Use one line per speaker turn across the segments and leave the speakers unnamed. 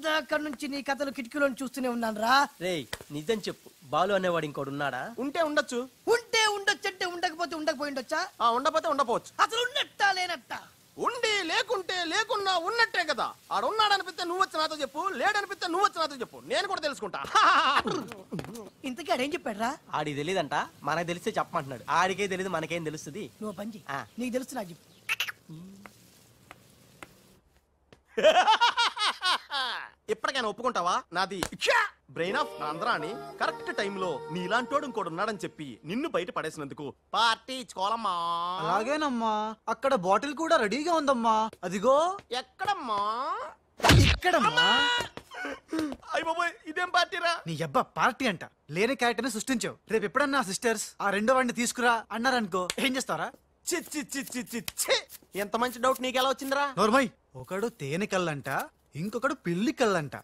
ఇందాక నుంచి నీ కథలు కిటికీలో చూస్తూనే ఉన్నాను రా.
రేయ్ నిజం చెప్పు, బాలు అనేవాడు ఇంకోడు ఉన్నాడా?
ఉంటే ఉండొచ్చు.
ఉంటే ఉండొచ్చు అంటే ఉండకపోతే ఉండకపోయి ఉండొచ్చా?
ఉండకపోతే ఉండపోవచ్చు.
అసలు ఉన్నట్టా లేనట్టా?
ఉండి లేకుంటే లేకున్నా ఉన్నట్టే కదా. ఆడున్నాడనిపిస్తే నువ్వు వచ్చి నాతో చెప్పు, లేడనిపిస్తే నువ్వు వచ్చి నాతో చెప్పు, నేను కూడా తెలుసుకుంటా.
ఇంతకీ ఆడేం చెప్పాడు రా?
ఆడికి తెలియదంట, మనకు తెలిస్తే చెప్పమంటున్నాడు. ఆడికే తెలియదు, మనకేం తెలుస్తుంది?
నువ్వు పంచి నీకు తెలుసు నాకు చెప్పు.
ఇప్పటికైనా ఒప్పుకుంటావా? నాది బ్రెయిన్ ఆఫ్ ఆంధ్రా అని కరెక్ట్ టైంలో నీలాంటోడు ఇంకోడు ఉన్నాడని చెప్పి నిన్ను బయట పడేసినందుకు పార్టీ ఇచ్చుకోవాలమ్మా.
అలాగేనమ్మా, అక్కడ బాటిల్ కూడా రెడీగా ఉందమ్మా. అదిగో.
ఎక్కడమ్మా?
ఇక్కడమ్మా.
అయ్య బాబోయ్, ఇదేం పార్టీరా?
నీ అబ్బా పార్టీ అంట. లేని క్యారెక్టర్ ని సృష్టించావు. రేపు ఎప్పుడన్నా సిస్టర్స్ ఆ రెండో వాడిని తీసుకురా అన్నారనుకో, ఏం చేస్తారా?
ఎంత మంచి డౌట్ నీకెలా వచ్చిందిరా?
నోర్మయ్, ఒకడు తేనె కళ్ళంట, ఇంకొకడు పిల్లి కళ్ళంట.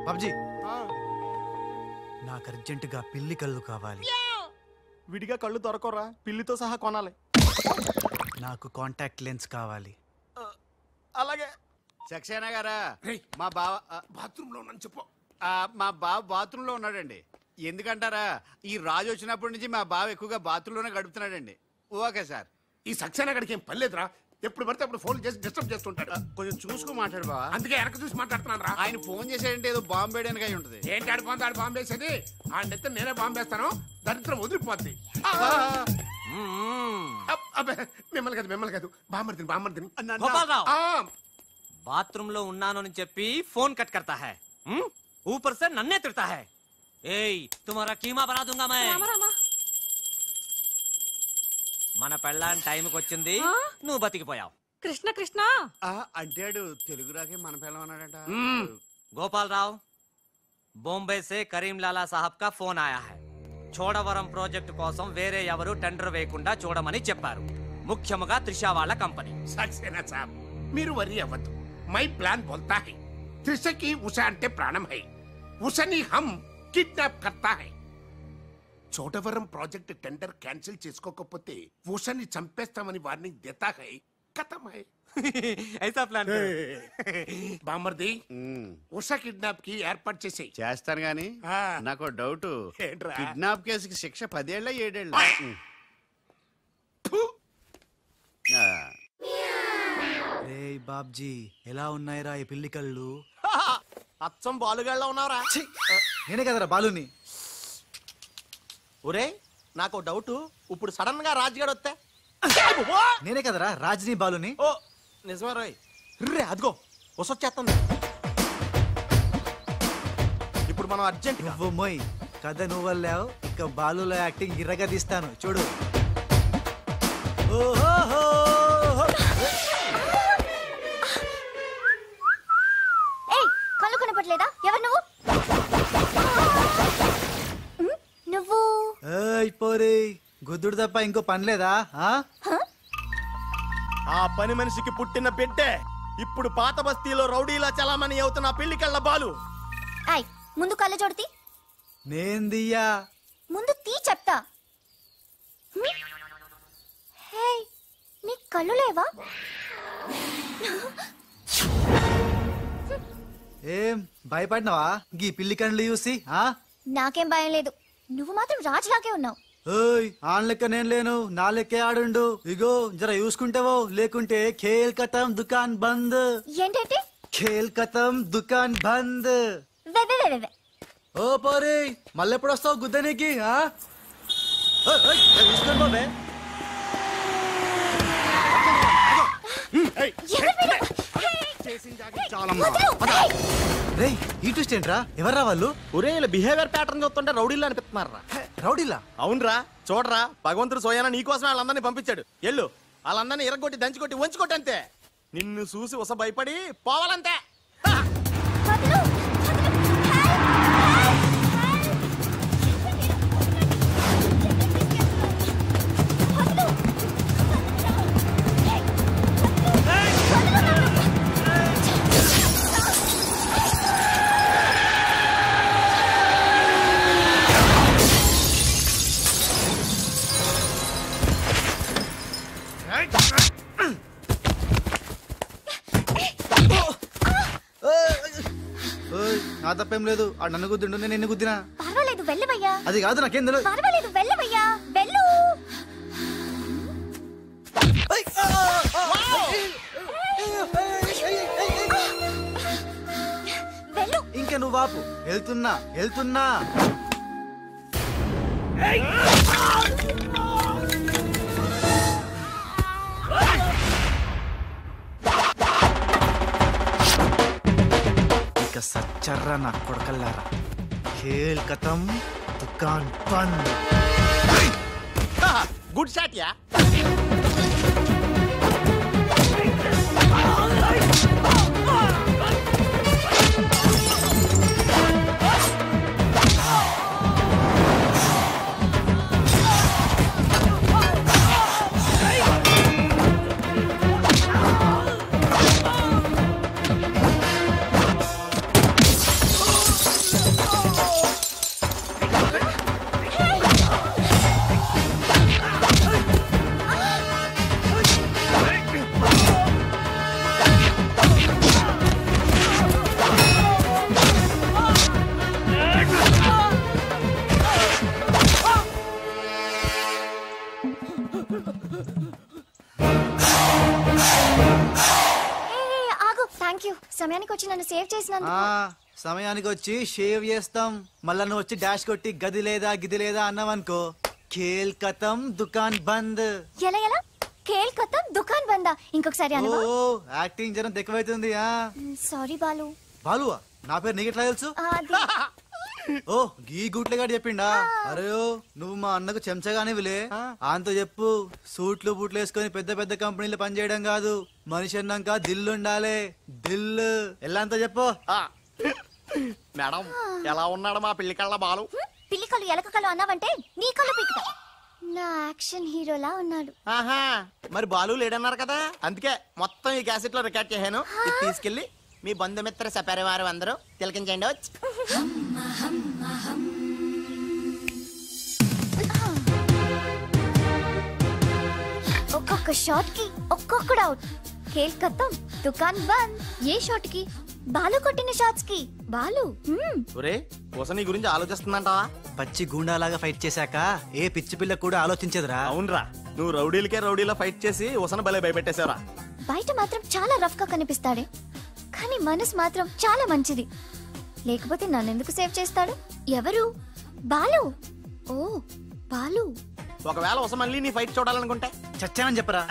బాబ్జీ, నాకు అర్జెంటుగా పిల్లి కళ్ళు కావాలి.
విడిగా కళ్ళు దొరకరా, పిల్లితో సహా కొనాలి.
నాకు కాంటాక్ట్ లెన్స్ కావాలి.
అలాగే.
సక్సేనా గారా, మా బావ బాత్రూమ్ లో ఉన్నాను చెప్పు. మా బావ బాత్రూమ్ లో ఉన్నాడండి. ఎందుకంటారా, ఈ రాజు వచ్చినప్పటి నుంచి మా బావ ఎక్కువగా బాత్రూమ్ లోనే గడుపుతున్నాడండి. Okay sir.
ఈ సక్సేనా గడికి ఏం పర్లేదురా, ఎప్పుడు పడితే అప్పుడు ఫోన్ చేసి డిస్టర్బ్ చేస్తుంటాడు.
కొంచెం చూసుకో మాట్లాడు బావ.
అందుకే వెనక చూసి మాట్లాడుతున్నాను రా.
ఆయన ఫోన్ చేసేయంటే ఏదో బాంబు వేయడానికి అయి ఉంటుంది.
ఏంటి ఆడు బాంబు వేసేది? ఆ నెత్త నేనే బాంబు వేస్తాను, దరిద్రం వదిలిపోద్ది. మిమ్మల్ని కాదు బామ్మర్దిని.
బాత్రూమ్ లో ఉన్నాను అని చెప్పి ఫోన్ కట్ करता है, ऊपर से नन्हे तिरता है. ఏయ్ तुम्हारा कीमा बना दूंगा मैं. మన పెళ్ళాన్ టైంకి వచ్చింది, నువ్వు బతికిపోయావు.
కృష్ణ కృష్ణ
అంటాడు తెలుగు రాకే మన పిల్లం అన్నాడట.
गोपाल राव, बॉम्बे से करीम लाला साहब का फोन आया है. చోడవరం ప్రాజెక్ట్ కోసం వేరే ఎవరు టెండర్ వేయకుండా చూడమని చెప్పారు, ముఖ్యంగా త్రిషా వాళ్ళ కంపెనీ.
సక్సేనా సాబ్, మీరు వరి అవ్వద్దు. మై ప్లాన్ బోల్తా హై, త్రిషకి ఉషా అంటే ప్రాణం హై, ఉషని హమ్ కిడ్నాప్ కర్తా హై. చోడవరం ప్రాజెక్ట్ టెండర్ క్యాన్సిల్ చేసుకోకపోతే ఉషని చంపేస్తామని వార్నింగ్ దేతా హై. ఖతం హై.
ఐసా ప్లాన్
బామర్ది, ఉషా కిడ్నాప్ కి ఏర్పాటు చేసేయ్.
చేస్తాను గాని నాకు డౌట్. కిడ్నాప్ కేసుకి శిక్ష 10 ఏళ్ళ 7 ఏళ్ళ?
రేయ్ బాబ్జీ, ఎలా ఉన్నాయిరా ఈ పిల్లి కళ్ళు?
అచ్చం బాలుగాళ్ళ ఉన్నావురా.
నేనే కదరా బాలుని.
ఒరే నాకు డౌట్, ఇప్పుడు సడన్ గా రాజుగాడు వస్తే?
నేనే కదరా రాజ్ని బాలుని.
ఓ నిజమే రోయ్. రే అదిగో వసొచ్చేస్తుంది. ఇప్పుడు మనం అర్జెంట్.
నువ్వు మొయ్, కథ నువ్వు వెళ్ళావు, ఇక బాలులో యాక్టింగ్ గిర్రగా తీస్తాను చూడు. ఓహో,
కళ్ళు కనపడలేదా? ఎవరు నువ్వు? నువ్వు
పోరే, గుద్దుడు తప్ప ఇంకో పని లేదా?
ఆ పని మనిషికి పుట్టిన బిడ్డే ఇప్పుడు పాత బస్తీలో రౌడీలా చలామణి అవుతున్న పిల్లి కళ్ళ బాలు.
ముందు కళ్ళ జోడితి.
నేను దియ్యా.
ముందు తీ చెప్తా. హే, నీ కళ్ళు లేవా?
ఏం భయపడినావా గీ పిల్లి కళ్ళు చూసి?
నాకేం భయం లేదు, నువ్వు మాత్రం రాజులాగే ఉన్నావు.
ఓయ్, ఆన్ లెక్క నేను లేను, నా లెక్కే ఆడుండు. ఇగో జర చూసుకుంటావో, లేకుంటే ఖేల్ ఖతం దుకాన్ బంద్.
ఏంటంటే?
ఖేల్ ఖతం దుకాన్ బంద్.
ఓ
పోరే, మళ్ళెప్పుడు వస్తావు గుద్దనికి? చూసుకోండి బాబే. రేయ్, ఈ ట్విస్ట్ ఏంట్రా? ఎవర్రా వాళ్ళు?
ఒరే బిహేవియర్ ప్యాటర్న్ చూస్తుంటే రౌడీలా అనిపిస్తున్నారా?
రౌడీలా?
అవునరా, చూడరా, భగవంతుడు సోయానా నీకోసమే వాళ్ళందరినీ పంపించాడు. ఎల్లు వాళ్ళందరినీ ఇరగొట్టి దంచుకొట్టి వంచుకొట్టి అంతే. నిన్ను చూసి ఉస భయపడి పోవాలంతే.
నా తప్పేం లేదు ఆ నన్ను గుద్దిండు నేను ఎన్ని గుద్దినా.
పర్వాలేదు వెళ్ళవయ్యా.
అది కాదు నాకేం తెలియదు.
పర్వాలేదు వెళ్ళవయ్యా వెళ్ళు. వెళ్ళు.
ఇంకా నువ్వు వాపు. వెళ్తున్నా వెళ్తున్నా. ఇక సచ్చర్రా నా కొడకల్లారా. ఖేల్ ఖతం దుకాన్ బంద్.
Good shot yeah.
సమయానికి వచ్చి నన్ను సేవ్ చేసినందుకు.
సమయానికి వచ్చి షేవ్ చేస్తాం. మళ్ళా నువ్వు వచ్చి డాష్ కొట్టి గది లేదా గిది లేదా అన్నావనుకో ఖేల్ ఖతం దుకాన్ బంద్.
ఎలా ఎలా ఖేల్ ఖతం దుకాన్ బందా? ఇంకొకసారి అనవా?
ఓ యాక్టింగ్ జరం ఎక్కువైతుంది.
సారీ బాలు.
బాలువా? నా పేరు నీకెట్లా తెలుసు? ఓ గీ గుట్లేగాడు చెప్పిండా? అరే నువ్వు మా అన్నకు చెంచగానే విలే. ఆయనతో చెప్పు సూట్లు బూట్లు వేసుకొని పెద్ద పెద్ద కంపెనీలు పనిచేయడం కాదు, మనిషి అన్నాక దిల్లు ఉండాలి. దిల్లు ఎలా అంతా చెప్పు.
మేడం ఎలా ఉన్నాడు మా పిల్లి కళ్ళ బాలు?
పిల్లి కళ్ళు ఎలక కళ్ళు అన్నావంటే నీ కళ్ళు పీకుతా. నా యాక్షన్ హీరోలా ఉన్నాడు.
ఆహా మరి బాలు లేడన్నారు కదా, అందుకే మొత్తం ఈ క్యాసెట్ లో రికార్డ్ చేశాను. ఇది తీసుకెళ్లి మీ బంధుమిత్ర సపరివారు అందరూ తిలకించండి. వచ్చి
ఒక్కొక్క షాట్ కి ఒక్కొక్కడు అవుట్. ఖేల్ ఖతం దుకాన్ బంద్. ఏ షాట్ కి? బాలు కొట్టిన షాట్స్ కి. బాలు
ఒరే నీ గురించి ఆలోచిస్తుందంటావా?
పచ్చి గూండాలాగా ఫైట్ చేశాక ఏ పిచ్చి పిల్ల కూడా ఆలోచించదురా.
అవునరా, నువ్వు రౌడీలకే రౌడీలా ఫైట్ చేసి ఉసన భలే భయపెట్టేశారా.
బయట మాత్రం చాలా రఫ్ గా కనిపిస్తాడే, కానీ మనసు మాత్రం చాలా మంచిది. లేకపోతే నన్నెందుకు సేవ్ చేస్తాడు? ఎవరు? బాలు. ఓ బాలు.
ఒకవేళ ఉస మళ్ళీ నీ ఫైట్ చూడాలనుకుంటే
చచ్చానని చెప్పరా.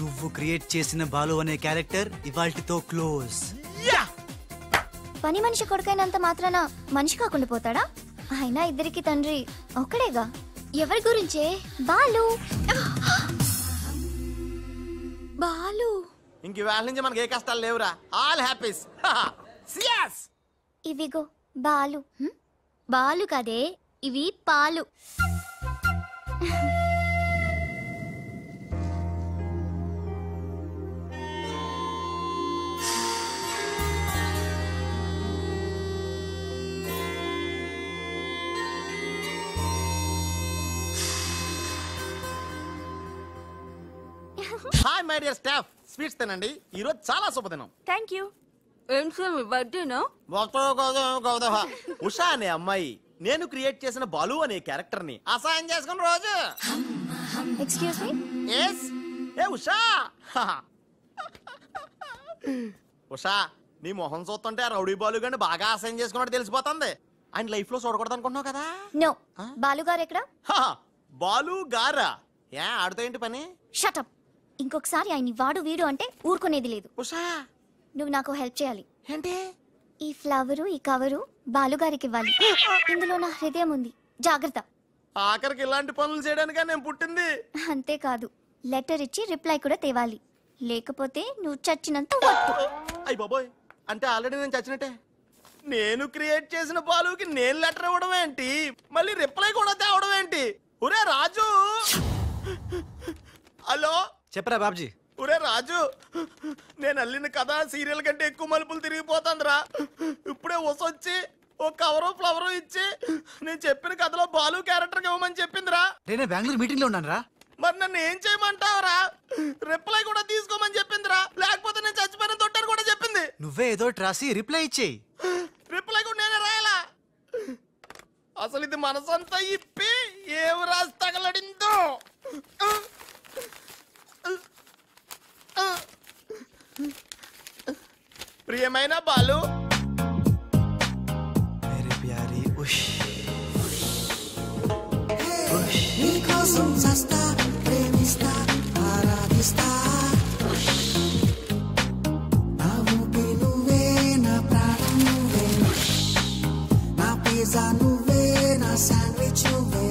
నువ్వు క్రియేట్ చేసిన బాలు అనే క్యారెక్టర్ ఇవాల్టితో క్లోజ్.
పని మనిషి కొడుకైనంత మాత్రాన మనిషి కాకుండా పోతాడా? అయినా ఇద్దరికి తండ్రి ఒక్కడేగా. ఎవరి గురించే? బాలు. బాలు.
ఇంక వేళ నుంచి మనకి ఏ కష్టాలు లేవురా. All happies.
ఇవిగో బాలు. బాలు కదే, ఇవి పాలు.
Hi my dear staff, sweets తినండి. ఈ రోజు చాలా శుభదినం.
Thank you. ఏం సార్ మీ బర్త్డేనా?
ఉషా అనే అమ్మాయి నేను క్రియేట్ చేసిన బాలు అనే క్యారెక్టర్ ని అసహాయం చేసుకున్న రోజు.
Excuse me.
ఎస్ ఏ ఉషా. ఉషా నీ మొహం చూస్తుంటే ఆ రౌడీ బాలు గాని బాగా అసహాయం చేసుకున్నట్టు తెలిసిపోతుంది. ఆయన లైఫ్ లో చూడకూడదు అనుకుంటున్నావు కదా.
నో. బాలు గారు ఎక్కడ?
బాలు గారా? ఏ ఆడుతో ఏంటి పని?
షటప్. ఇంకొకసారి ఆయన వాడు వీడు అంటే ఊరుకునేది లేదు.
ఉషా
నువ్వు నాకు హెల్ప్ చేయాలి.
ఏంటి?
ఈ ఫ్లవరు ఈ కవరు బాలుగారికి ఇవ్వాలి. ఇందులో నా హృదయం ఉంది, జాగ్రత్త.
ఆఖరికి ఇలాంటి పనులు చేయడానికా నేను పుట్టింది?
అంతేకాదు లెటర్ ఇచ్చి రిప్లై కూడా తేవాలి, లేకపోతే నువ్వు చచ్చినంత ఒట్టు.
అయ్య బాబోయ్, అంటే ఆల్రెడీ నేను చచ్చినట్టే. నేను క్రియేట్ చేసిన బాలుకి నేను లెటర్ ఇవ్వడం ఏంటి, మళ్ళీ రిప్లై కూడా తేవడం ఏంటి? ఒరే రాజు. హలో
చెప్పరా బాబ్జీ.
ఒరే రాజు, నేను అల్లిన కథ సీరియల్ కంటే ఎక్కువ మలుపులు తిరిగిపోతుందిరా. ఇప్పుడే వసొచ్చి ఓ కవరు ఫ్లవరు ఇచ్చి నేను చెప్పిన కథలో బాలు క్యారెక్టర్ ఇవ్వమని చెప్పిందిరా.
నేను బెంగళూరు మీటింగ్ లో ఉన్నాను రా.
మరి నన్ను ఏం చేయమంటావురా? రిప్లై కూడా తీసుకోమని చెప్పిందిరా, లేకపోతే నేను చచ్చిపోయిన తొట్టని కూడా చెప్పింది.
నువ్వే ఏదో రాసి రిప్లై ఇచ్చేయి.
రిప్లై అసలు ఇది మనసంతా ఇప్పి ఏం రాసి తగలడిందో. ప్రియమైన బాలు,
మేరీ ప్యారీ ఉష్
నీకోసం సస్తా ప్రేమిస్తా ఆరాధిస్తా నా ఊపి నువ్వే నా ప్రాణం నువ్వే నా పిజ్జా నువ్వే నా శాండ్విచ్ నువ్వే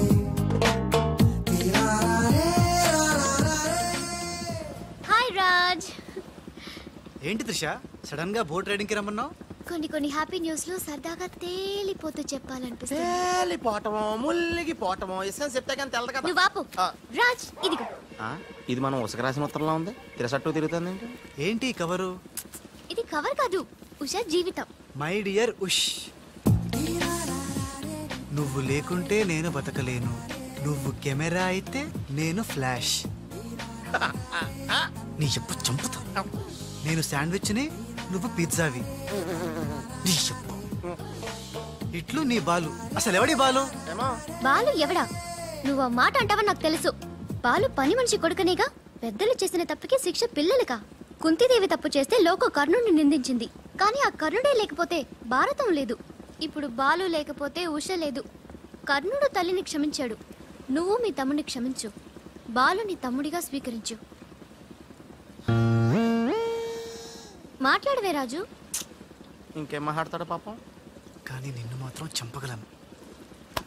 హాయ్ రాజ్.
ఏంటి త్రిష సడన్ గా బోట్ రైడింగ్ కి రమ్మన్నావు?
కొన్ని హ్యాపీ న్యూస్ లో సరదాగా తేలిపోతూ చెప్పాలనిపిస్తుంది.
తేలిపోవటమో ముల్లిగిపోవటమో ఇష్టం చెప్తే కానీ తెలదు కదా.
నువ్వు ఆపు. రాజ్ ఇదిగో.
ఇది మనం ఉసక రాసిన ఉత్తరంలో ఉంది. తిరసట్టు తిరుగుతుంది
ఏంటి కవరు?
ఇది కవర్ కాదు, ఉషా జీవితం.
మై డియర్ ఉష్, నువ్వు లేకుంటే నేను బతకలేను. నువ్వు కెమెరా అయితే నేను ఫ్లాష్. నీ చెప్పు చంపుతా. నేను శాండ్విచ్ని, నువ్వు పిజ్జావి. నీ చెప్పు ఇట్లు నీ బాలు. అసలు ఎవడి బాలు?
బాలు ఎవడా? నువ్వు ఆ మాట అంటావని నాకు తెలుసు. బాలు పని మనిషి కొడుకనేగా. పెద్దలు చేసిన తప్పుకి శిక్ష పిల్లలుగా. కుంతిదేవి తప్పు చేస్తే లోక కర్ణుడిని నిందించింది. కానీ ఆ కర్ణుడే లేకపోతే భారతం లేదు. ఇప్పుడు బాలు లేకపోతే ఉష లేదు. కర్ణుడు తల్లిని క్షమించాడు. నువ్వు మీ తమ్ముడిని క్షమించు. బాలుని తమ్ముడిగా స్వీకరించు. మాట్లాడవే రాజు.
ఇంకేం మాట్లాడతాడు పాపం.
కానీ నిన్ను మాత్రం చంపగలను.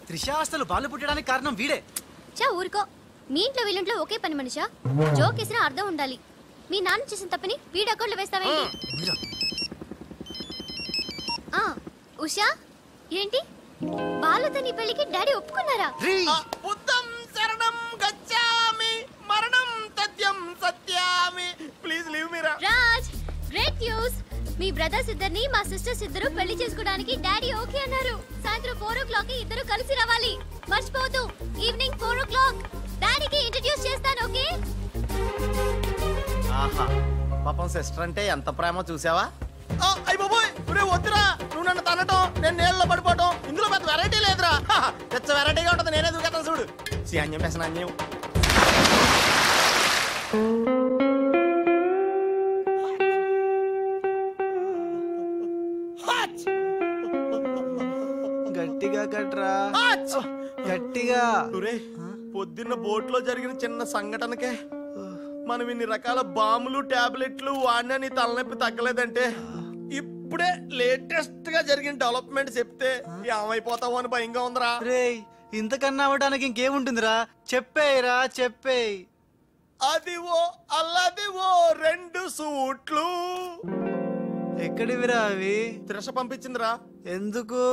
త్రిష అసలు బాలు పుట్టడానికి కారణం వీడే.
చా ఊరుకో. మీ ఇంట్లో వీళ్ళంట్లో ఒకే పని మనిషా? జోకేసినా అర్థం ఉండాలి. మీ నాన్న చేసిన తప్పని వీడి అకౌంట్లో వేస్తావేంటి? ఉషా ఏంటి బాలుతో నీ పెళ్లికి డాడీ ఒప్పుకున్నారా?
బుద్ధం శరణం గచ్చామి మరణం తథ్యం సత్యామి. ప్లీజ్ లీవ్ మీ రా.
Raj great news. మీ బ్రదర్స్ ఇద్దరిని మా సిస్టర్స్ ఇద్దరు పెళ్లి చేసుకోవడానికి డాడీ ఓకే అన్నారు. సాయంత్రం 4 o'clock కి ఇద్దరు కలిసి రావాలి. మర్చిపోవద్దు. ఈవినింగ్ 4 o'clock డాడీకి ఇంట్రడ్యూస్ చేస్తాను. ఓకే?
ఆహా, పాపం సిస్టర్ అంటే ఎంత ప్రేమో చూసావా? అయ్య బాబోయ్, రే వద్దురా. నువ్వు నన్ను తనటం, నేను నీళ్ళలో పడిపోవటం, ఇందులో పెద్ద వెరైటీ లేదురా. పెద్ద వెరైటీగా ఉంటుంది. నేనే దూకేతాను చూడు. అన్యం వేసిన అన్యం.
గట్టిగా కట్రా, గట్టిగా.
పొద్దున్న బోట్లో జరిగిన చిన్న సంఘటనకే మనం ఇన్ని రకాల బాంబులు టాబ్లెట్లు వాడినా నీ తలనొప్పి తగ్గలేదంటే ఇప్పుడే లేటెస్ట్ గా జరిగిన డెవలప్మెంట్ చెప్తే ఏమైపోతావు అని భయంగా ఉందిరా.
రేయ్, ఇంతకన్నా అవ్వడానికి ఇంకేముంటుందిరా? చెప్పేయరా, చెప్పేయ్.
అదివో అల్లదివో 2 సూట్లు.
ఎక్కడివిరా అవి?
త్రిష పంపించిందిరా.
ఎందుకు?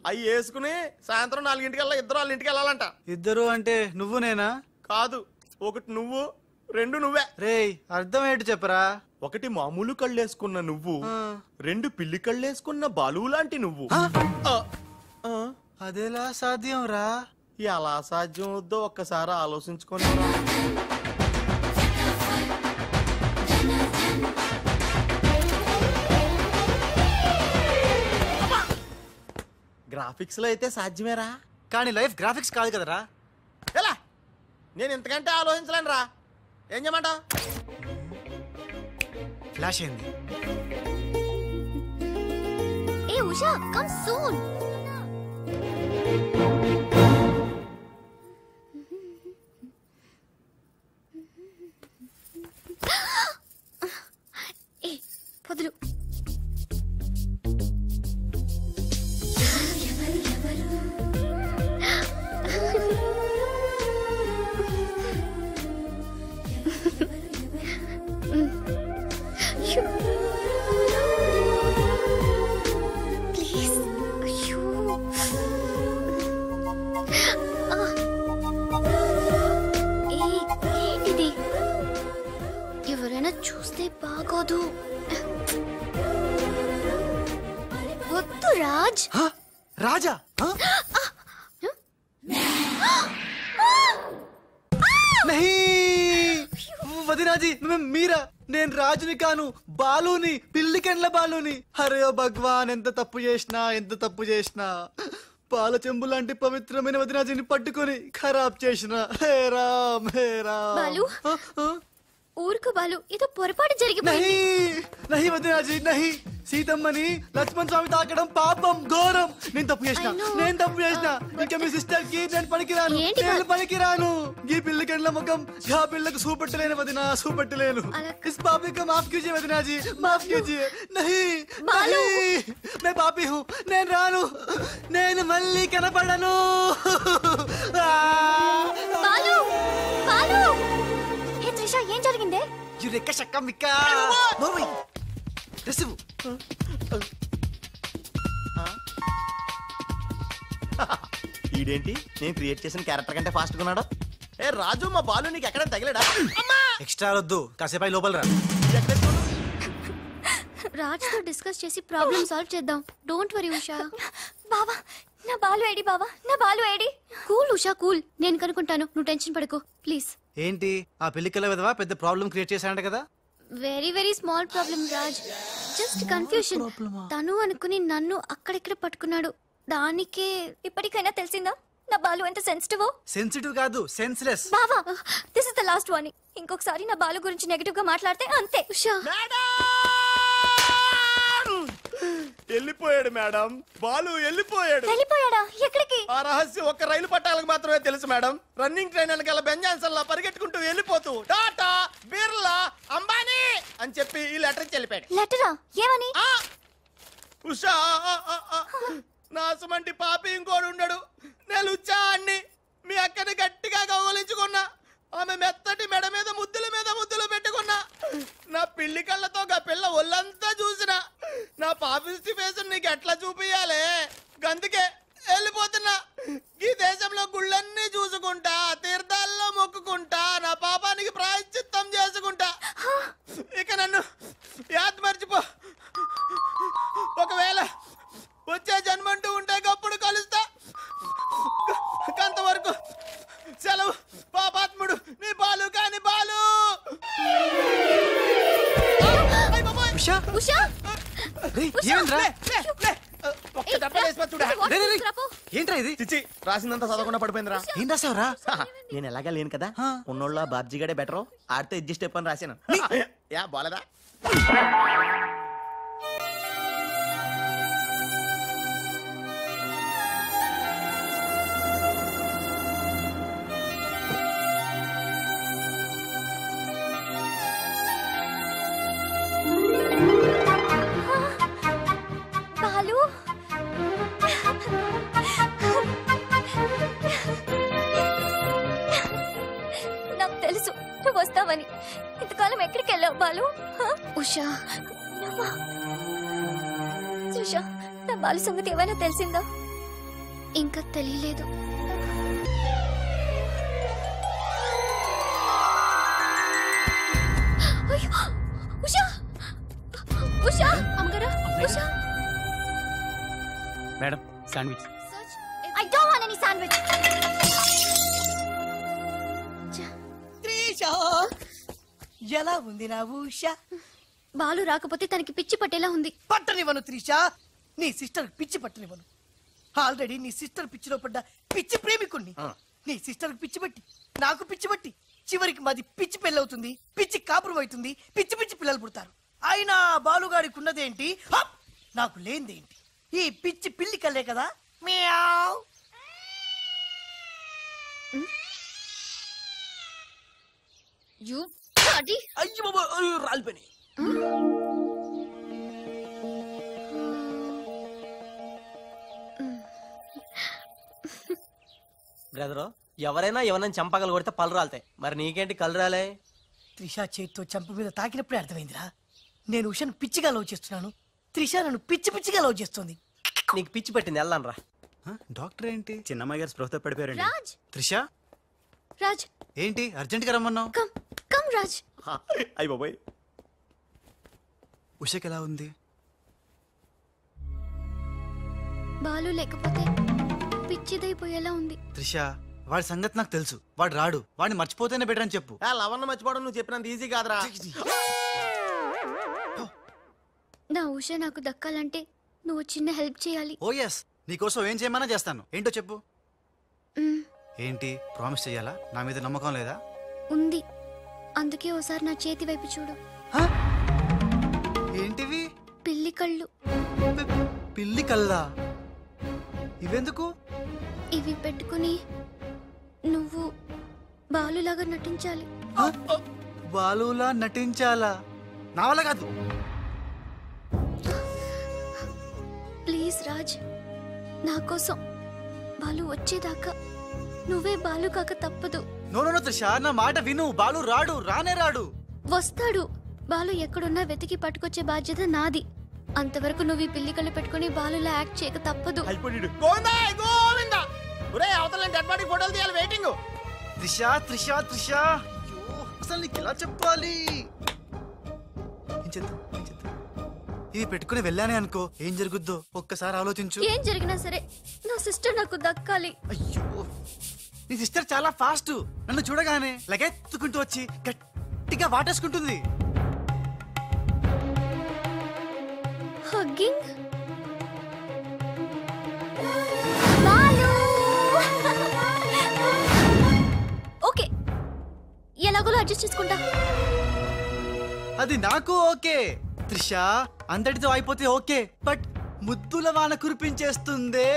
అవి వేసుకుని సాయంత్రం 4 ఇద్దరు వాళ్ళ ఇంటికి వెళ్ళాలంట.
ఇద్దరు అంటే నువ్వు నేనా?
కాదు, ఒకటి నువ్వు, 2 నువ్వే.
రేయ్, అర్థం ఏంటి చెప్పరా?
ఒకటి మామూలు కళ్ళేసుకున్న నువ్వు, 2 పిల్లి కళ్ళేసుకున్న బాలు లాంటి నువ్వు.
అదేలా సాధ్యం రా?
ఎలా సాధ్యం వద్దో ఒక్కసారి ఆలోచించుకొని. గ్రాఫిక్స్ లో అయితే సాధ్యమేరా,
కానీ లైఫ్ గ్రాఫిక్స్ కాదు కదరా.
ఎలా? నేను ఇంతకంటే ఆలోచించలేను రా. ఏం చేయమంటావు?
ఫ్లాష్ అయింది.
ఏ ఉషా, కమ్ సూన్. ఏ పొదులు. ఎవరైనా చూస్తే బాగోదు. వద్దు రాజ్.
రాజా? వదినాజీ, మీరా? నేను రాజుని కాను, బాలుని, పిల్లికెండ్ల బాలుని. అరే భగవాన్, ఎంత తప్పు చేసినా, ఎంత తప్పు చేసినా పాల చెంబు లాంటి పవిత్రమైన వదినాజీని పట్టుకొని ఖరాబ్ చేసిన. హే రామ్ హే రామ్.
బాలు ఊరుకు బాలు, ఏదో పొరపాటు జరిగిపోయింది.
నహి వదినాజీ నహి. సీతమ్మని లక్ష్మణ్ స్వామి తాకడం పాపం, ఘోరం. నేను తప్పు చేసిన. ఇంకా మీ సిస్టర్ కి నేను పనికిరాను. ఈ పిల్లకెండ్ల ముఖం ఆ పిల్లకు చూపెట్టలేను వదినా, చూపెట్టలేను. ఇస్ పాపి కా మాఫ్ కీజియే వదినాజీ, మాఫ్ కీజియే. నహి మే పాపి హూ, నేను రాను. నేను మళ్ళీ కనపడను.
బాలు బాలు, హే త్రిష, ఏం జరిగిందే?
యురెక్క షక్క మిక్క నోర్వై రిసివ్.
ఈడేంటి నేను క్రియేట్ చేసిన క్యారెక్టర్ కంటే ఫాస్ట్ గా ఉన్నాడు. ఏ రాజు, మా బాలు నీకు ఎక్కడ తగిలేడా?
ఎక్స్ట్రా వద్దు, కాసేపు లోపల రా.
రాజ్ తో డిస్కస్ చేసి ప్రాబ్లం సాల్వ్ చేద్దాం. Don't worry Usha. బావా, నా బాలు ఏడి? బావా, నా Balu AD? Cool Usha, cool. నేను కనుక్కుంటాను, నువ్వు టెన్షన్ పడకు ప్లీజ్.
ఏంటి ఆ పెళ్లికల విధవా పెద్ద ప్రాబ్లం క్రియేట్ చేశాడంట కదా?
Very very small problem Raj, just confusion. తను అనుకుని నన్ను అక్కడిక్కడ పట్టుకున్నాడు. దానికే ఇప్పటికైనా తెలిసిందా నా బాలు ఎంత సెన్సిటివ్?
సెన్సిటివ్ కాదు, సెన్స్లెస్.
బావా, this is the last warning. ఇంకొకసారి నా బాలు గురించి నెగటివ్ గా మాట్లాడితే అంతే. ఉషా
వెళ్ళిపోయాడు మేడం, బాలు వెళ్ళిపోయాడు.
వెళ్ళిపోయాడా? ఎక్కడికి?
ఆ రహస్యం ఒక్క రైలు పట్టాలకు మాత్రమే తెలుసు మేడం. రన్నింగ్ ట్రైన్ వెనకాల బెంజాన్సన్ లా పరిగెట్టుకుంటూ వెళ్ళిపోతూ టాటా, బిర్లా, అంబానీ అని చెప్పి ఈ లెటర్ ఇచ్చి వెళ్ళిపోయాడు.
లెటరా? ఏమని?
ఉషా, నా సుమంటి పాపి ఇంకోడు ఉండడు. నేను ఉచ్చాన్ని మీ అక్కని గట్టిగా కౌగలించుకున్నా. ఆమె మెత్తటి మెడ మీద ముద్దులు పెట్టుకున్నా. నా పిల్లి కళ్ళతో గా పిల్ల ఒళ్ళంతా చూసిన. నా పాపిస్టి ఫేస్ నీకు ఎట్లా చూపియాలే? గందుకే వెళ్ళిపోతున్నా. ఈ దేశంలో గుళ్ళన్నీ చూసుకుంటా, తీర్థాల్లో మొక్కుకుంటా, నా పాపానికి ప్రాయశ్చిత్తం చేసుకుంటా. ఇక నన్ను యాద్ మర్చిపో. ఒకవేళ వచ్చే జన్మంటూ ఉంటే గప్పుడు కలుస్తా. అంతవరకు సెలవు. పాపాత్ముడు నీ బాలు కాని బాలు.
ఏంట్రా ఇది?
చిచ్చి, రాసిందంతా చదవకుండా పడిపోయిందిరా.
ఏం రాసావురా?
నేను ఎలాగా లేను కదా, ఉన్నోళ్ళ బాబ్జీగాడే బెటర్, ఆడితో అడ్జస్ట్ అయిపోయి రాశాను. యా బాలేదా?
బాలు, నాకు తెలుసు నువ్వు వస్తావని. ఇంతకాలం ఎక్కడికి వెళ్ళావు బాలు? ఉషా, ఉషా, నా బాలు సంగతి ఏమైనా తెలిసిందా? ఇంకా తెలియలేదు. ఉషా, ఉషా, అమ్మగారా, Usha.
Madam, sandwich.
I don't want any sandwich.
Trisha, ఎలా ఉంది నా ఉషా?
బాలు రాకపోతే తనకి పిచ్చి పట్టేలా ఉంది.
పట్టనివ్వను త్రిష, నీ సిస్టర్ పిచ్చి పట్టనివ్వను. ఆల్రెడీ నీ సిస్టర్ పిచ్చిలో పడ్డ పిచ్చి ప్రేమికుణ్ణి. నీ సిస్టర్ పిచ్చి పట్టి, నాకు పిచ్చి పట్టి, చివరికి మాది పిచ్చి పెళ్ళవుతుంది, పిచ్చి కాపురం అవుతుంది, పిచ్చి పిచ్చి పిల్లలు పుడతారు. అయినా బాలుగాడికి ఉన్నదేంటి, నాకు లేనిదేంటి? ఈ పిచ్చి పిల్లి కల్లే కదా. మియావ్. అయ్యో బాబా, రాలిపోయి.
బ్రదరు, ఎవరైనా ఎవరైనా చంపగలు కొడితే పళ్ళు రాలుతాయి. మరి నీకేంటి కళ్ళు రాలే?
త్రిష చేతితో చంప మీద తాకినప్పుడే అర్థమైందిరా. నేను ఉషను పిచ్చిగా లవ్ చేస్తున్నాను, త్రిష నన్ను పిచ్చి పిచ్చిగా లవ్ చేస్తుంది.
నీకు పిచ్చి పట్టింది, వెళ్ళాను రా.
డాక్టర్ ఏంటి?
చిన్నమ్మాయి గారు స్పృహతో పడిపోయారండి.
రాజ్,
త్రిష
రాజ్,
ఏంటి అర్జెంట్ గా రమ్మన్నావు?
Come come Raj.
అయ్య బాబాయ్,
ఉషకి ఎలా ఉంది?
బాలు లేకపోతే పిచ్చిదైపోయేలా ఉంది.
త్రిష, వాడి సంగతి నాకు తెలుసు. వాడు రాడు, వాడిని మర్చిపోతేనే బెటర్ అని చెప్పు.
లవన్న మర్చిపోవడం నువ్వు చెప్పినంత ఈజీ కాదురా.
నా ఉష నాకు దక్కాలంటే నువ్వు చిన్న హెల్ప్ చేయాలి.
ఓ ఎస్, నీకోసం ఏం చేయమన్నా చేస్తాను. ఏంటో చెప్పు. ఏంటి ప్రామిస్ చెయ్యాలా? నా మీద నమ్మకం లేదా?
ఉంది. అందుకే ఓసారి నా చేతి వైపు చూడు.
ఏంటివి?
పిల్లి కళ్ళు.
పిల్లి కళ్ళా? ఇవెందుకు?
ఇవి పెట్టుకుని నువ్వు బాలులాగా నటించాలి.
బాలులా నటించాలా? నా వల్ల కాదు.
ప్లీజ్ రాజ్, నా కోసం బాలు వచ్చేదాకా నువ్వే బాలు కాక తప్పదు.
నో త్రిష, నా మాట విను. బాలు రానే రాడు.
వస్తాడు. బాలు ఎక్కడున్నా వెతికి పట్టుకొచ్చే బాధ్యత నాది. అంతవరకు నువ్వు ఈ పిల్లి కళ్ళు పెట్టుకుని బాలులా యాక్ట్ చేయక తప్పదు.
ఫోటోలు తీయాలి. వెయిటింగ్.
త్రిష అసలు నీకు ఎలా చెప్పాలి? ఇది పెట్టుకుని వెళ్ళానే అనుకో, ఏం జరుగుద్దో ఒక్కసారి ఆలోచించు.
ఏం జరిగినా సరే నా సిస్టర్ నాకు దక్కాలి.
అయ్యో, నీ సిస్టర్ చాలా ఫాస్ట్. నన్ను చూడగానే లగెత్తుకుంటూ వచ్చి గట్టిగా వాటేసుకుంటుంది.
హగ్గింగ్. ఓకే, ఎలాగోలా అడ్జస్ట్ చేసుకుంటా.
అది నాకు ఓకే. త్రిష అంతటితో అయిపోతే ఓకే, బట్ ముద్దుల వాన కురిపించేస్తుందే.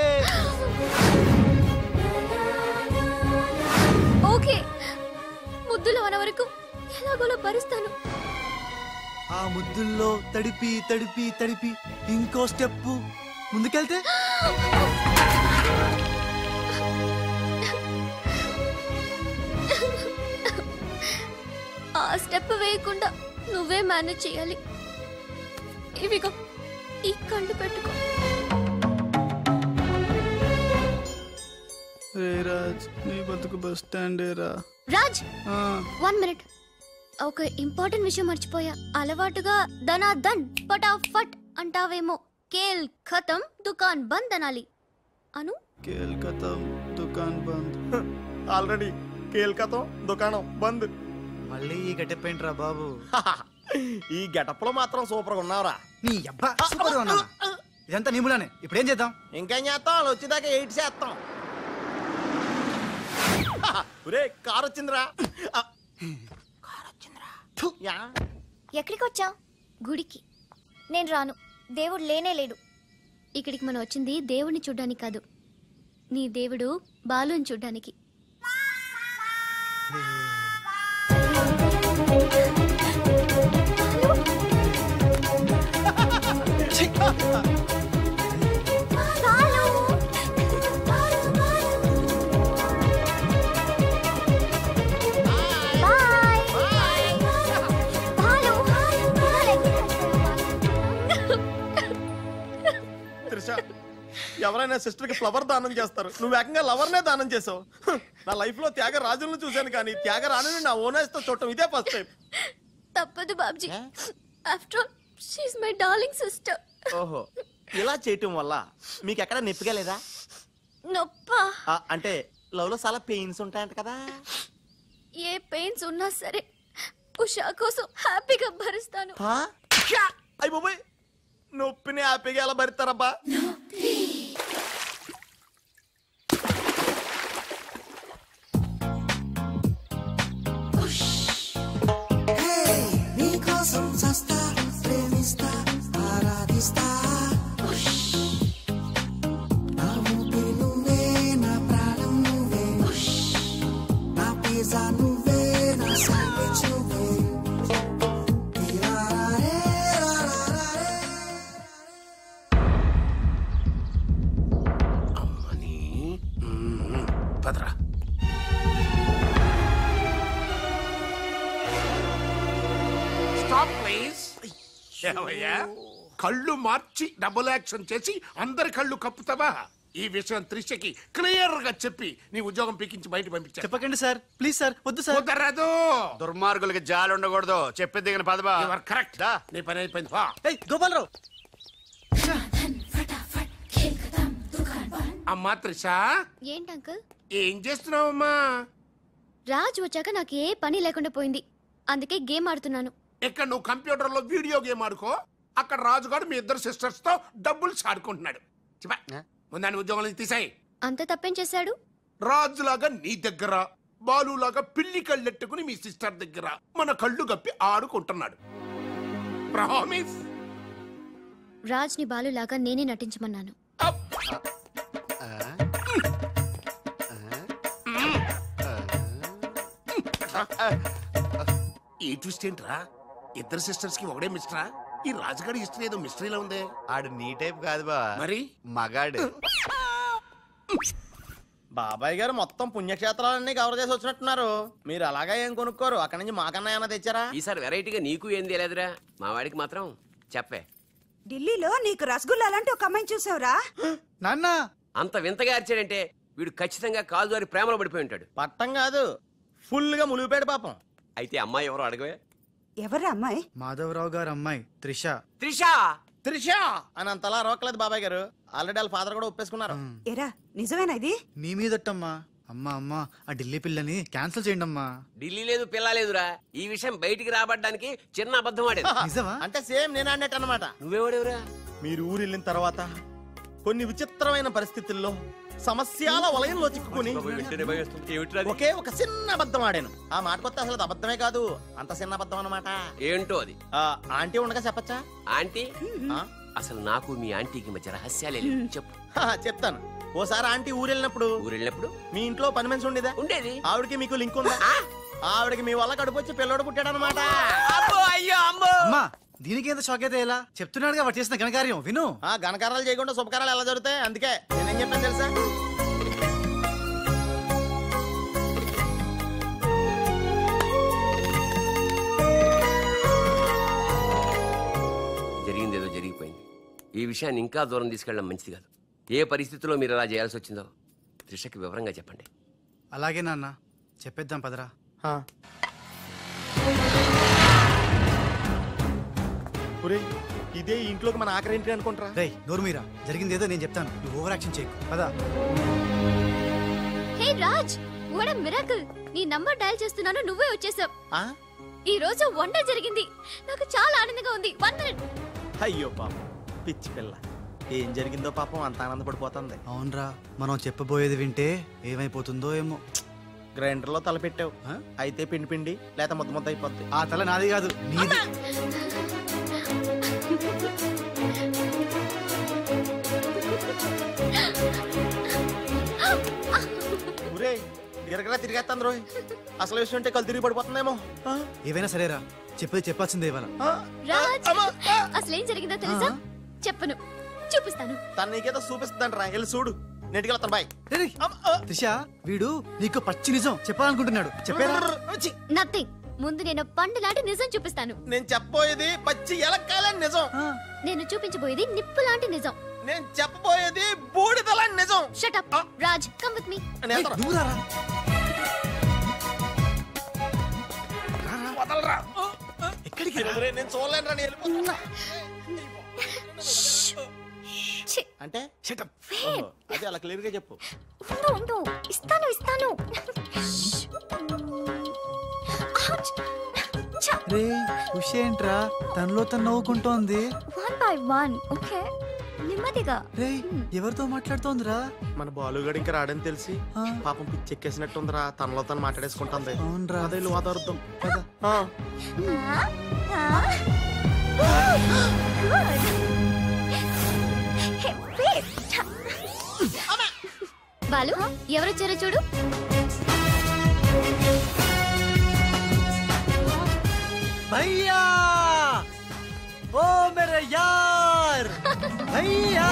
ఓకే, ముద్దుల వాన వరకు ఎలాగోలా భరిస్తాను.
ఆ ముద్దుల్లో తడిపి తడిపి తడిపి ఇంకో స్టెప్ ముందుకెళ్తే
ఆ స్టెప్ వేయకుండా నువ్వే మేనేజ్ చేయాలి. ఇవిగో ఈ కళ్ళు పెట్టుకో.
రాజ్, నీ బతుకు బస్ స్టాండ్ రా.
రాజ్, 1 మినిట్. ఒక ఇంపార్టెంట్ విషయం మర్చిపోయా. అలవాటుగా ధనాధన్ ఫటాఫట్ అంటావేమో. కేల్ ఖతం దుకాన్ బంద్ అనాలి. అను.
కేల్ ఖతం దుకాన్ బంద్.
ఆల్రెడీ కేల్కతం దుకాణం బంద్.
మళ్ళీ ఈ గెటప్ ఏంట్రా బాబు?
ఈ గెటప్ లో మాత్రం సూపర్ గా ఉన్నావురా.
నీ అబ్బా సూపర్ గా ఉన్నానా? ఇదంతా నీములానే. ఇప్పుడు ఏం చేద్దాం?
ఇంకేం చేస్తాం? వాళ్ళు వచ్చేదాకా 8 చేస్తాం. ఒరే కార్ వచ్చిందిరా.
ఎక్కడికి వచ్చావు? గుడికి. నేను రాను. దేవుడు లేనే లేడు. ఇక్కడికి మనం వచ్చింది దేవుడిని చూడ్డానికి కాదు, నీ దేవుడు బాలుని చూడ్డానికి.
ఎవరైనా సిస్టర్ కి ఫ్లవర్ దానం చేస్తారు, నువ్వు ఏకంగా లవర్ నే దానం చేసావు. నా లైఫ్ లో త్యాగరాజులను చూశాను కానీ త్యాగరాణిని నా ఓనర్స్ తో చూడటం ఇదే ఫస్ట్ టైం.
తప్పదు Babji. After all she is my darling sister.
ఓహో, ఇలా చేయటం వల్ల మీకు ఎక్కడ నొప్పిగా లేదా?
నొప్పా?
అంటే లవ్ లో చాలా పెయిన్స్ ఉంటాయంట కదా.
ఏ పెయిన్స్ ఉన్నా సరే ఉషా కోసం హ్యాపీగా భరిస్తాను.
అయ్య బాబోయ్, నొప్పిని హ్యాపీగా ఎలా భరిస్తారబ్బా?
నీకోసం సస్తా ప్రేమిస్తా ఆరాధిస్తా. నా ఊపిరి నువ్వే, నా ప్రాణం నువ్వే, నా పిజ్జా నువ్వే, నా శాండ్విచ్ నువ్వే.
అమ్మని పదరా. Stop please. ఏమయ్యా, కళ్ళు మార్చి డబుల్ యాక్షన్ చేసి అందరి కళ్ళు కప్పుతావా? ఈ విషయం త్రిషకి క్లియర్ గా చెప్పి నీ ఉద్యోగం పీకించి బయట పంపించా.
చెప్పకండి సార్, ప్లీజ్ సార్. వద్దు సార్.
కుదరదు.
దుర్మార్గులకి జాలి ఉండకూడదు. చెప్పేది దిగిన పదబా.
కరెక్ట్. నీ పని అయిపోయింది.
గోపాలరావు.
అమ్మా త్రిష,
ఏంటి అంకుల్?
ఏం చేస్తున్నావమ్మా?
రాజ్ వచ్చాక నాకు ఏ పని లేకుండా పోయింది, అందుకే గేమ్ ఆడుతున్నాను.
ఇక్కడ నువ్వు కంప్యూటర్ లో వీడియో గేమ్ ఆడుకో, అక్కడ రాజుగాడు మీ ఇద్దరు సిస్టర్స్ తో డబ్బులు ఆడుకుంటున్నాడు. ముందాన్ని ఉద్యోగం నుంచి తీసాయి.
అంత తప్పేం చేశాడు?
రాజులాగా నీ దగ్గర, బాలులాగా పిల్లి కళ్ళెట్టుకుని మీ సిస్టర్ దగ్గర మన కళ్ళు గప్పి ఆడుకుంటున్నాడు. ప్రామిస్.
రాజ్ ని బాలులాగా నేనే నటించమన్నాను.
ఈ ట్విస్ట్ ఏంట్రా? ఇద్దరు సిస్టర్స్ కి ఒకడే మిస్టరా? ఈ రాజుగాడి హిస్టరీ ఏదో మిస్టరీలో ఉంది.
ఆడు నీ టైప్ కాదు బా,
మరి
మగాడు.
బాబాయ్ గారు మొత్తం పుణ్యక్షేత్రాలన్నీ కవర్ చేసి వచ్చినట్టున్నారు. మీరు అలాగా ఏం కొనుక్కోరు? అక్కడి నుంచి మాకన్నా ఏమైనా తెచ్చారా?
ఈసారి వెరైటీగా నీకు ఏం తెలియదురా, మా వాడికి మాత్రం చెప్పే.
ఢిల్లీలో నీకు రసగుల్లా లాంటి ఒక అమ్మాయిని చూసావురా?
నాన్న
అంత వింతగా అరిచాడంటే వీడు ఖచ్చితంగా కాలు జారి ప్రేమలో పడిపోయి ఉంటాడు.
పట్టం కాదు, ఫుల్ గా ములిగిపోయాడు పాపం.
అయితే అమ్మాయి ఎవరో అడగవే.
ఎవరా అమ్మాయి?
మాధవరావు గారు అమ్మాయి త్రిష.
త్రిషా
త్రిషా అని అంతలా రోకలేదు బాబాయ్ గారు. ఆల్రెడీ వాళ్ళ ఫాదర్ కూడా ఒప్పేసుకున్నారు.
ఎరా నిజమేనా ఇది?
నీ మీదట్టమ్మా. అమ్మా అమ్మా ఆ ఢిల్లీ పిల్లని క్యాన్సిల్ చేయండి అమ్మా.
ఢిల్లీ లేదు పిల్ల లేదురా, ఈ విషయం బయటికి రాబడ్డానికి చిన్న అబద్ధం ఆడేది.
నిజమా?
అంటే సేమ్ నేను అన్నట్టు అన్నమాట.
నువ్వేవాడేవురా?
మీరు ఊరు వెళ్ళిన తర్వాత కొన్ని విచిత్రమైన పరిస్థితుల్లో సమస్యల వలయంలో చిక్కుకుని ఒకే ఒక చిన్న అబద్ధం ఆడాను. ఆ మాట కొత్త అసలు అది అబద్ధమే కాదు, అంత చిన్న అబద్ధం అన్నమాట.
ఏంటో అది?
ఆంటీ ఉండగా చెప్పచ్చా?
ఆంటీ? అసలు నాకు మీ ఆంటీకి మధ్య రహస్యాలే లేవు. చెప్పు.
చెప్తాను. ఓసారి ఆంటీ ఊరెళ్ళినప్పుడు మీ ఇంట్లో పని మనిషి ఉండేదా?
ఉండేది.
ఆవిడకి మీకు లింక్ ఉందా? ఆవిడకి మీ వల్ల కడుపు వచ్చి పిల్లోడు పుట్టాడు అనమాట.
అమ్మా దీనికి ఎంత షాక్ అయితే ఎలా? చెప్తున్నాడుగా వాడు చేసిన ఘనకార్యం విను.
ఘనకారాలు చేయకుండా శుభకారాలు ఎలా జరుగుతాయి? అందుకే నేనేం చెప్పాను తెలుసా?
జరిగిందేదో జరిగిపోయింది. ఈ విషయాన్ని ఇంకా దూరం తీసుకెళ్ళడం మంచిది కాదు. ఏ పరిస్థితుల్లో మీరు అలా చేయాల్సి వచ్చిందో త్రిషకి వివరంగా చెప్పండి.
అలాగే నాన్న, చెప్పేద్దాం పదరా.
ఇదే ఇంట్లోకి మన ఆఖరి ఏంటి అనుకుంటారా?
రేయ్ నోరు మీరా, జరిగింది ఏదో నేను చెప్తాను, నువ్వు ఓవర్ యాక్షన్ చేయకు. పదా.
హే రాజ్, వాట్ ఎ మిరాకిల్! నీ నంబర్ డయల్ చేస్తున్నాను, నువ్వే వచ్చేసావ్. ఈ రోజు వండర్ జరిగింది, నాకు చాలా ఆనందంగా ఉంది. 1 మినిట్.
అయ్యో పాపం పిచ్చి పిల్ల, ఏం జరిగిందో పాపం అంత ఆనందపడిపోతుంది.
అవునరా, మనం చెప్పబోయేది వింటే ఏమైపోతుందో ఏమో.
గ్రైండర్ లో తల పెట్టావు, అయితే పిండి పిండి లేక ముద్ద ముద్ద అయిపోద్ది.
ఆ తల నాది కాదు, నీది.
గిరగరా తిరిగేస్తాను రోయ్. అసలు విషయం అంటే కళ్ళు తిరిగి పడిపోతుందేమో.
ఏవైనా సరేరా, చెప్పేది చెప్పాల్సిందే ఇవాళ.
రాజ్, అసలేం జరిగిందో తెలుసా? చెప్పను, చూపిస్తాను.
తను నీకేదో చూపిస్తుందంట రా, వెళ్ళి చూడు. నెట్టుకెళ్తాను బాయ్.
త్రిష, వీడు నీకు పచ్చి నిజం చెప్పాలనుకుంటున్నాడు. చెప్పేరా?
నథింగ్. ముందు నేను పండు లాంటి నిజం చూపిస్తాను.
నేను చెప్పబోయేది పచ్చి ఎలక్కాలని నిజం.
నేను చూపించబోయేది నిప్పు లాంటి నిజం.
నేను చెప్పబోయేది బూడిద లాంటి నిజం.
Shut up Raj, come with me.
ఎక్కడికి? నేను చూడలేను రా, అంటే అదే అలా క్లియర్ గా చెప్పు.
ఇస్తాను ఇస్తాను.
రే ఏంట్రా తనలో తను నవ్వుకుంటోంది.
1 by 1. ఓకే, నెమ్మదిగా.
రే ఎవరితో మాట్లాడుతోందిరా?
మన బాలుగాడు ఇంకా రాడని తెలిసి పాపం పిచ్చి ఎక్కేసినట్టుందిరా, తనలో తను మాట్లాడేసుకుంటుంది.
అవునరా,
అదే వాదార్థం.
బాలు, ఎవరొచ్చారో చూడు.
భయ్యా, ఓ మేరే యార్ భయ్యా.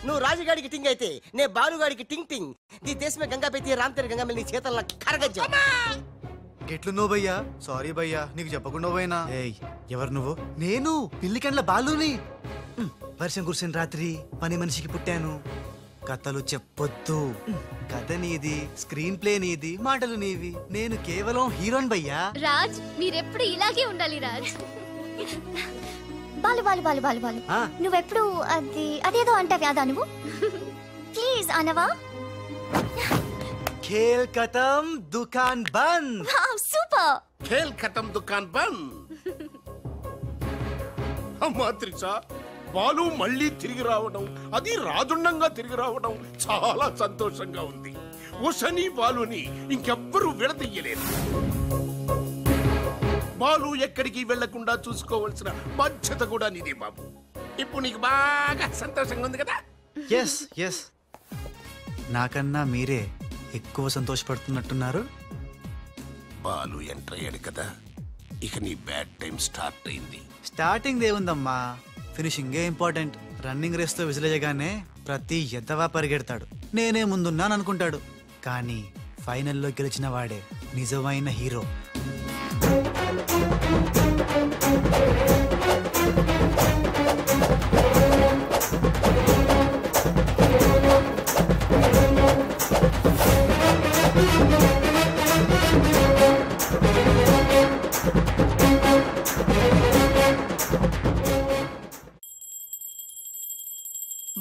నువ్వు రాజుగాడికి టింగ్ అయితే నే బాలుగాడికి టింగ్ టింగ్. నీ దేశమే గంగా పెట్టి రామ్తేరి గంగా నీ చేతల్లో కరగజ్జా.
ఎట్లు నువ్వు భయ్యా? సారీ భయ్యా, నీకు చెప్పకుండా పోయినా. ఏయ్ ఎవరు నువ్వు? నేను పిల్లికండ్ల బాలుని. వర్షం కురిసిన రాత్రి పని మనిషికి పుట్టాను. కథలు చెప్పొద్దు, కథ నీది, స్క్రీన్ ప్లే నీది, మాటలు నీవి. నేను కేవలం హీరోన్ భయ్యా.
రాజ్, మీరెప్పుడు ఇలాగే ఉండాలి రాజ్. బాలు బాలు బాలు బాలు బాలు, నువ్వెప్పుడు అదేదో అంటావి, అదా నువ్వు? ప్లీజ్ అనవా.
ఖేల్ ఖతం, దుకాన్ బంద్.
సూపర్.
ఖేల్ ఖతం దుకాన్ బంద్. అమ్మా త్రిష, బాలు మళ్ళీ తిరిగి రావడం, అది రాజుండంగా తిరిగి రావడం చాలా సంతోషంగా ఉంది. ఉషని బాలుని ఇంకెవ్వరూ విడదీయలేరు. బాలు ఎక్కడికి వెళ్లకుండా చూసుకోవాల్సిన బాధ్యత కూడా నీదే బాబు. ఇప్పుడు నీకు బాగా సంతోషంగా ఉంది కదా?
ఎస్ ఎస్, నాకన్నా మీరే ఎక్కువ సంతోషపడుతున్నట్టున్నారు.
బాలు ఎంటర్ అయ్యాడు కదా, ఇక నీ బ్యాడ్ టైం స్టార్ట్ అయింది.
స్టార్టింగ్ ఏముందమ్మా, ఫినిషింగే ఇంపార్టెంట్. రన్నింగ్ రేస్ తో విసిలేయగానే ప్రతి ఎద్దవా పరిగెడతాడు, నేనే ముందున్నాను అనుకుంటాడు. కానీ ఫైనల్లో గెలిచిన వాడే నిజమైన హీరో.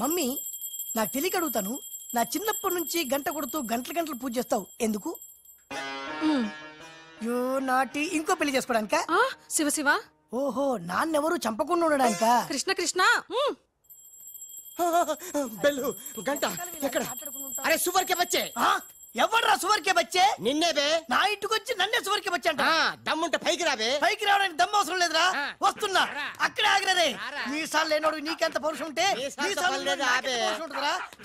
మమ్మీ, నాకు తెలియక అడుగుతాను, నా చిన్నప్పటి నుంచి గంట కొడుతూ గంటలు గంటలు పూజ చేస్తావు ఎందుకు? యో నాటి ఇంకో పెళ్లి చేసుకోవడానిక?
శివ శివ.
ఓహో, నాన్నెవరు చంపకుండా ఉండడానిక?
కృష్ణ కృష్ణ.
బెల్లు గంట ఎక్కడ? అరే సువర్ కే బచ్చే.
ఎవర్రా సువర్ కే బచ్చే?
నిన్నే బే.
నా ఇంటికి వచ్చి నన్నే సువర్ కే బచ్చే అంట.
దమ్ముంటే పైకి రాబే.
పైకి రావడానికి దమ్ము అవసరం లేదురా, వస్తున్నా. అక్కడే ఆగిరదే. మీసాలు లేనోడు నీకెంత పౌరుషం ఉంటే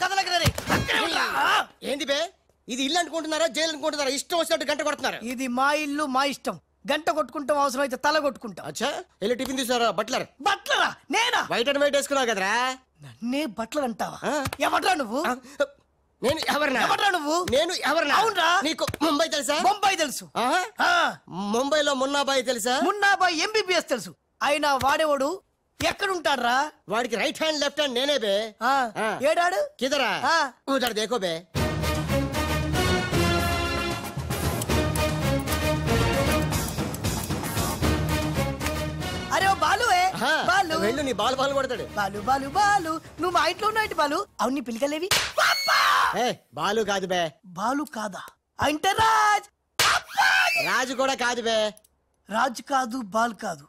కదలగిరదే. అక్కడే ఉండరా.
ఏంది బే, ఇది ఇల్లు అనుకుంటున్నారా జైలు అనుకుంటున్నారా? ఇష్టం వచ్చినట్టు గంట కొడుతున్నారు.
ఇది మా ఇల్లు, మా ఇష్టం. గంట కొట్టుకుంటాం, అవసరం అయితే తల కొట్టుకుంటాం.
అచ్చా, వెళ్ళి టిఫిన్ తీసారా? బట్లర్.
బట్లరా? నేనా?
వైట్ అండ్ వైట్ వేసుకున్నావు కదరా.
నన్నే బట్లర్ అంటావా? ఎవడ్రా నువ్వు?
నేను ఎవరినా?
ఎవడ్రా నువ్వు?
నేను ఎవరినా?
అవునరా.
నీకు ముంబై తెలుసా?
ముంబై తెలుసు.
ముంబైలో మున్నాబాయి తెలుసా?
మున్నాబాయి ఎంబీబీఎస్ తెలుసు. అయినా వాడేవాడు ఎక్కడుంటాడ్రా?
వాడికి రైట్ హ్యాండ్ లెఫ్ట్ హ్యాండ్ నేనే బే.
ఏడాడు
కిదరా? ఉదర్ దేఖో బే.
అరే ఓ బాలు, బాలు
వెళ్ళు, నీ బాలు బాలు కొడతాడు.
బాలు బాలు బాలు, నువ్వు మా ఇంట్లో ఉన్నాయంటి బాలు. అవును, నీ పిల్లకలేవి?
బాలు కాదు బే.
బాలు కాదా? అంటే రాజ్.
రాజు కూడా కాదు బే.
రాజు కాదు, బాల్ కాదు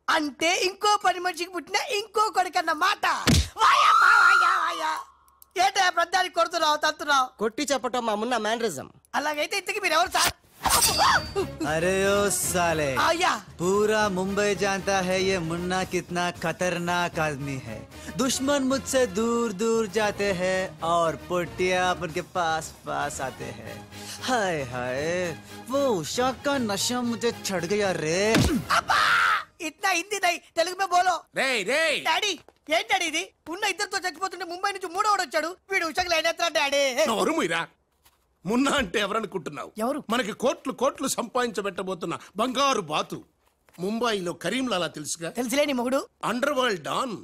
అంటే ఇంకో పని మనిషికి పుట్టిన ఇంకో కొడుకన్న మాట. ఏటా ప్రధానికి కొడుతున్నావు, తంతున్నావు?
కొట్టి చెప్పటం మా మున్న మేనరిజం.
అలాగైతే ఇంతకి మీరు ఎవరు సార్?
अरे ओ साले,
आया।
पूरा मुंबई जानता है ये मुन्ना कितना खतरनाक आदमी है। दुश्मन मुझसे दूर दूर जाते हैं और पुटिया उनके पास पास आते हैं। हाय हाय, वो उषा का नशा मुझे चढ़ गया रे।
इतना हिंदी नहीं, तेलुगु में बोलो।
రే రే
డాడీ, ఏంటి డాడీ ఇది? ఉన్న ఇద్దరితో చచ్చిపోతుంటే ముంబై నుంచి మూడోడు వచ్చాడు. వీడు ఉషకు లైనేత్రా డాడీ.
నోరుముయిరా. మున్నా అంటే ఎవరనుకుంటున్నావు?
ఎవరు?
మనకి కోట్లు కోట్లు సంపాదించబెట్టబోతున్న బంగారు బాతు. ముంబైలో కరీంలాలా తెలుసుగా?
తెలుసులేని మొగుడు.
Underworld don.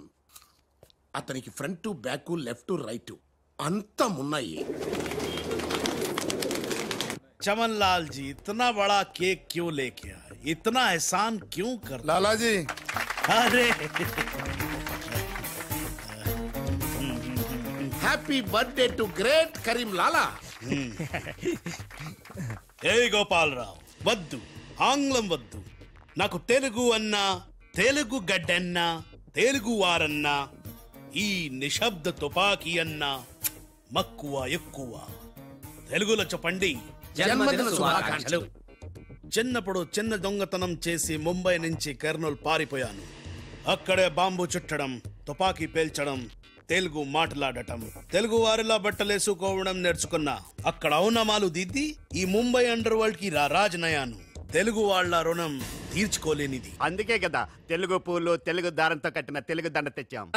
అతనికి ఫ్రంట్ బ్యాక్ లెఫ్ట్ రైట్ అంతా మున్నాయి.
चमन लाल जी, इतना बड़ा केक क्यों लेके आए? इतना एहसान क्यों कर?
लाला जी,
अरे
happy birthday to great Karim Lala.
ఏ గోపాలరావు వద్దు, ఆంగ్లం వద్దు. నాకు తెలుగు అన్నా, తెలుగు గడ్డన్నా, తెలుగు వారన్నా, ఈ నిశ్శబ్ద తుపాకీ అన్నా మక్కువ ఎక్కువ. తెలుగులో చెప్పండి.
జన్మదిన శుభాకాంక్షలు.
చిన్నప్పుడు చిన్న దొంగతనం చేసి ముంబై నుంచి కర్నూలు పారిపోయాను. అక్కడే బాంబు చుట్టడం, తుపాకీ పేల్చడం, తెలుగు మాట్లాడటం, తెలుగు వారిలా బట్టలేసుకోవడం నేర్చుకున్నా. అక్కడ ఔనమాలు దిద్ది ఈ ముంబై అండర్ వరల్డ్ కి రాజనయాను. తెలుగు వాళ్ళ రుణం తీర్చుకోలేనిది.
అందుకే కదా తెలుగు పూలు తెలుగు దారంతో కట్టిన తెలుగు దండ తెచ్చాం.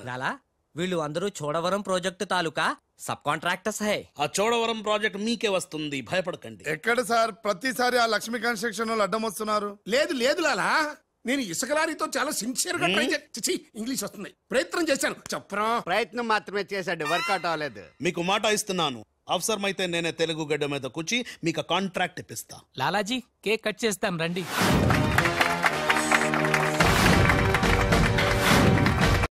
లాలా, వీళ్ళు అందరూ చోడవరం ప్రాజెక్టు తాలూకా సబ్ కాంట్రాక్టర్స్ హై.
ఆ చోడవరం ప్రాజెక్ట్ మీకే వస్తుంది, భయపడకండి.
ఎక్కడ సార్ ప్రతిసారి ఆ లక్ష్మీ కన్స్ట్రక్షన్ వాళ్ళు అడ్డం వస్తున్నారు?
లేదు లేదు లాలా, నేను ఇసుక లారీతో చాలా సిన్సియర్ గా ట్రై చేసి ఇంగ్లీష్ వస్తుంది ప్రయత్నం చేశాను. చెప్పరా?
ప్రయత్నం మాత్రమే చేశాడు, వర్కౌట్ అవ్వలేదు.
మీకు మాట ఇస్తున్నాను, అవసరమైతే నేనే తెలుగు గడ్డ మీద కూర్చి మీకు కాంట్రాక్ట్ ఇప్పిస్తా.
లాలాజీ, కేక్ కట్ చేస్తాం రండి.